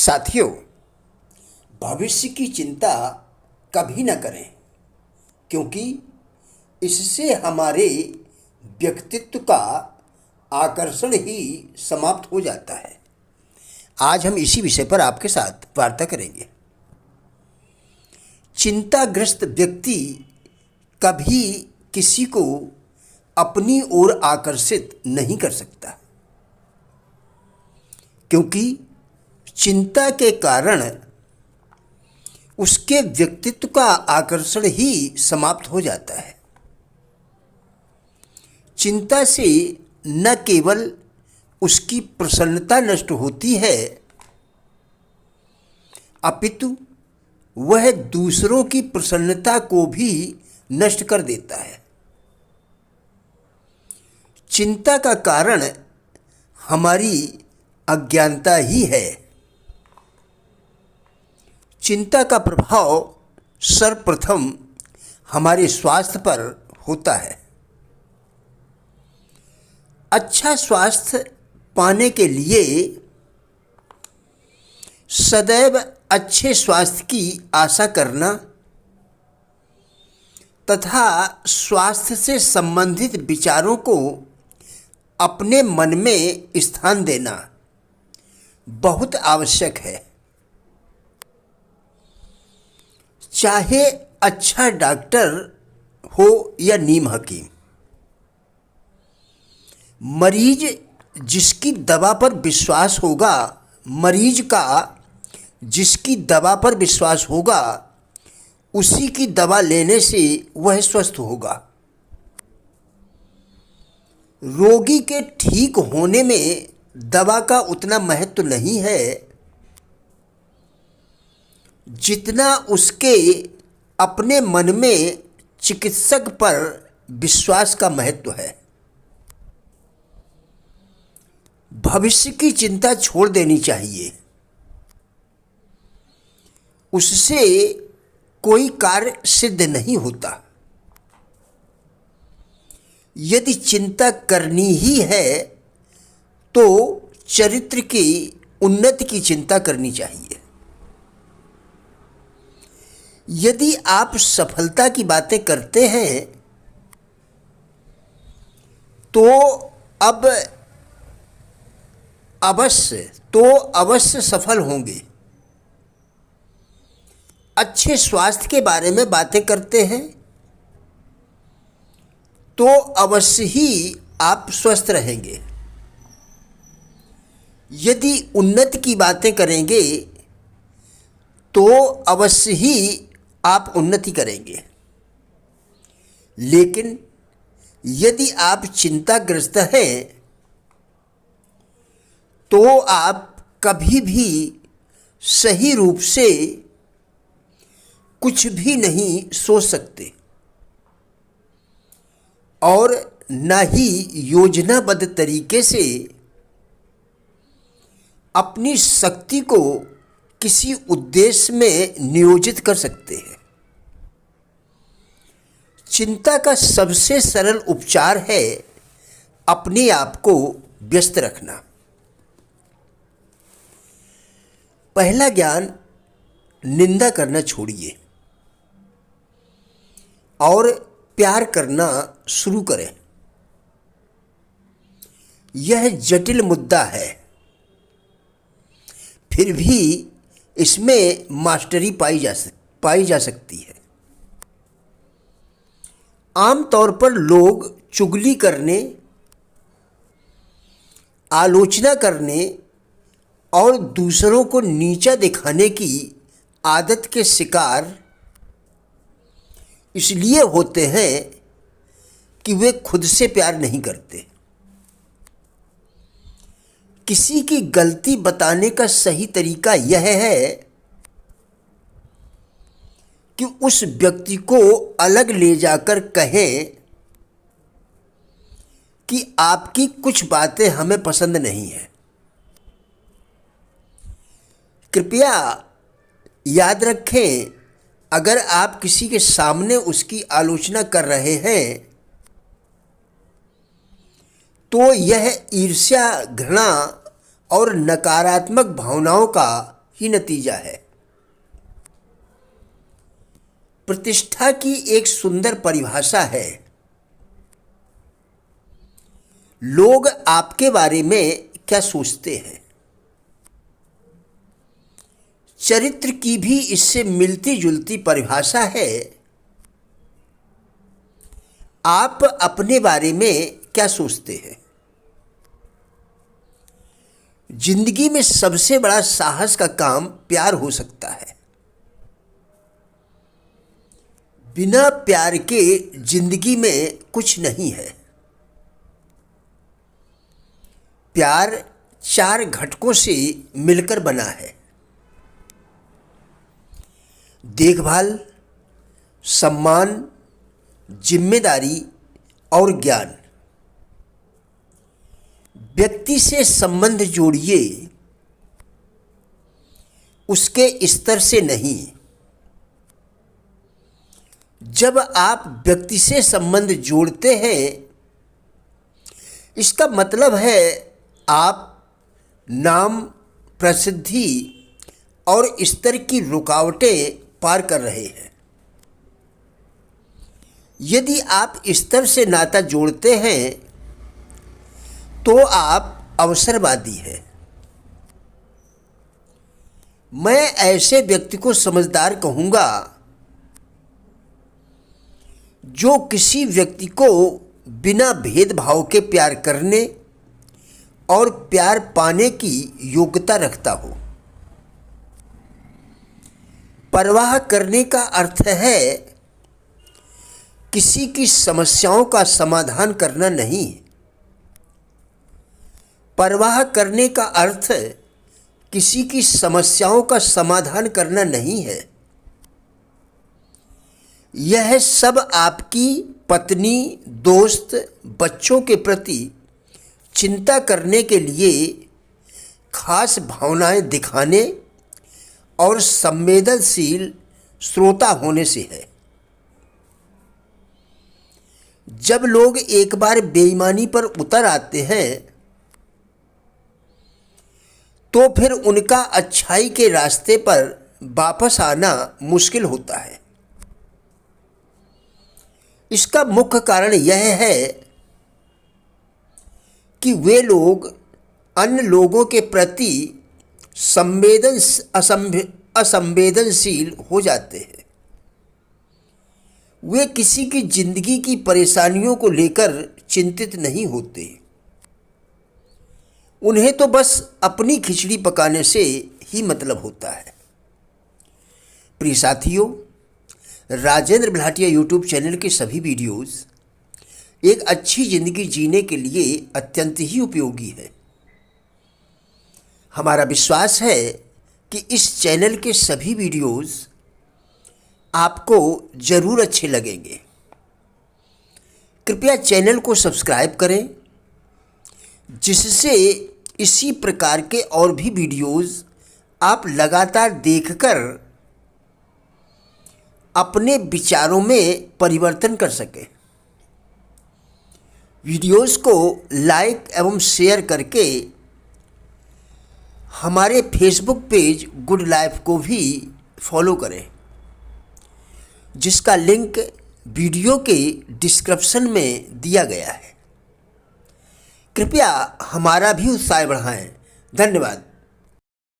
साथियों, भविष्य की चिंता कभी न करें, क्योंकि इससे हमारे व्यक्तित्व का आकर्षण ही समाप्त हो जाता है। आज हम इसी विषय पर आपके साथ वार्ता करेंगे। चिंताग्रस्त व्यक्ति कभी किसी को अपनी ओर आकर्षित नहीं कर सकता, क्योंकि चिंता के कारण उसके व्यक्तित्व का आकर्षण ही समाप्त हो जाता है। चिंता से न केवल उसकी प्रसन्नता नष्ट होती है, अपितु वह दूसरों की प्रसन्नता को भी नष्ट कर देता है। चिंता का कारण हमारी अज्ञानता ही है। चिंता का प्रभाव सर्वप्रथम हमारे स्वास्थ्य पर होता है। अच्छा स्वास्थ्य पाने के लिए सदैव अच्छे स्वास्थ्य की आशा करना तथा स्वास्थ्य से संबंधित विचारों को अपने मन में स्थान देना बहुत आवश्यक है। चाहे अच्छा डॉक्टर हो या नीम हकीम, मरीज जिसकी दवा पर विश्वास होगा उसी की दवा लेने से वह स्वस्थ होगा। रोगी के ठीक होने में दवा का उतना महत्व नहीं है जितना उसके अपने मन में चिकित्सक पर विश्वास का महत्व है। भविष्य की चिंता छोड़ देनी चाहिए। उससे कोई कार्य सिद्ध नहीं होता। यदि चिंता करनी ही है तो चरित्र की उन्नति की चिंता करनी चाहिए। यदि आप सफलता की बातें करते हैं तो अवश्य सफल होंगे। अच्छे स्वास्थ्य के बारे में बातें करते हैं तो अवश्य ही आप स्वस्थ रहेंगे। यदि उन्नति की बातें करेंगे तो अवश्य ही आप उन्नति करेंगे। लेकिन यदि आप चिंताग्रस्त हैं तो आप कभी भी सही रूप से कुछ भी नहीं सोच सकते और न ही योजनाबद्ध तरीके से अपनी शक्ति को किसी उद्देश्य में नियोजित कर सकते हैं। चिंता का सबसे सरल उपचार है अपने आप को व्यस्त रखना। पहला ज्ञान, निंदा करना छोड़िए और प्यार करना शुरू करें। यह जटिल मुद्दा है, फिर भी इसमें मास्टरी पाई जा सकती है। आमतौर पर लोग चुगली करने, आलोचना करने और दूसरों को नीचा दिखाने की आदत के शिकार इसलिए होते हैं कि वे खुद से प्यार नहीं करते। किसी की गलती बताने का सही तरीका यह है कि उस व्यक्ति को अलग ले जाकर कहें कि आपकी कुछ बातें हमें पसंद नहीं हैं। कृपया याद रखें, अगर आप किसी के सामने उसकी आलोचना कर रहे हैं तो यह ईर्ष्या, घृणा और नकारात्मक भावनाओं का ही नतीजा है। प्रतिष्ठा की एक सुंदर परिभाषा है, लोग आपके बारे में क्या सोचते हैं। चरित्र की भी इससे मिलती जुलती परिभाषा है, आप अपने बारे में क्या सोचते हैं। जिंदगी में सबसे बड़ा साहस का काम प्यार हो सकता है। बिना प्यार के जिंदगी में कुछ नहीं है। प्यार 4 घटकों से मिलकर बना है: देखभाल, सम्मान, जिम्मेदारी और ज्ञान। व्यक्ति से संबंध जोड़िए, उसके स्तर से नहीं। जब आप व्यक्ति से संबंध जोड़ते हैं, इसका मतलब है आप नाम, प्रसिद्धि और स्तर की रुकावटें पार कर रहे हैं। यदि आप स्तर से नाता जोड़ते हैं तो आप अवसरवादी हैं। मैं ऐसे व्यक्ति को समझदार कहूँगा जो किसी व्यक्ति को बिना भेदभाव के प्यार करने और प्यार पाने की योग्यता रखता हो। परवाह करने का अर्थ है किसी की समस्याओं का समाधान करना नहीं। परवाह करने का अर्थ किसी की समस्याओं का समाधान करना नहीं है। यह सब आपकी पत्नी, दोस्त, बच्चों के प्रति चिंता करने के लिए खास भावनाएं दिखाने और संवेदनशील श्रोता होने से है। जब लोग एक बार बेईमानी पर उतर आते हैं तो फिर उनका अच्छाई के रास्ते पर वापस आना मुश्किल होता है। इसका मुख्य कारण यह है कि वे लोग अन्य लोगों के प्रति असंवेदनशील हो जाते हैं। वे किसी की जिंदगी की परेशानियों को लेकर चिंतित नहीं होते। उन्हें तो बस अपनी खिचड़ी पकाने से ही मतलब होता है। प्रिय साथियों, राजेंद्र भाटिया यूट्यूब चैनल के सभी वीडियोस एक अच्छी ज़िंदगी जीने के लिए अत्यंत ही उपयोगी है। हमारा विश्वास है कि इस चैनल के सभी वीडियोस आपको ज़रूर अच्छे लगेंगे। कृपया चैनल को सब्सक्राइब करें, जिससे इसी प्रकार के और भी वीडियोस आप लगातार देखकर अपने विचारों में परिवर्तन कर सकें। वीडियोस को लाइक एवं शेयर करके हमारे फेसबुक पेज गुड लाइफ को भी फॉलो करें, जिसका लिंक वीडियो के डिस्क्रिप्शन में दिया गया है। कृपया हमारा भी उत्साह बढ़ाएं। धन्यवाद।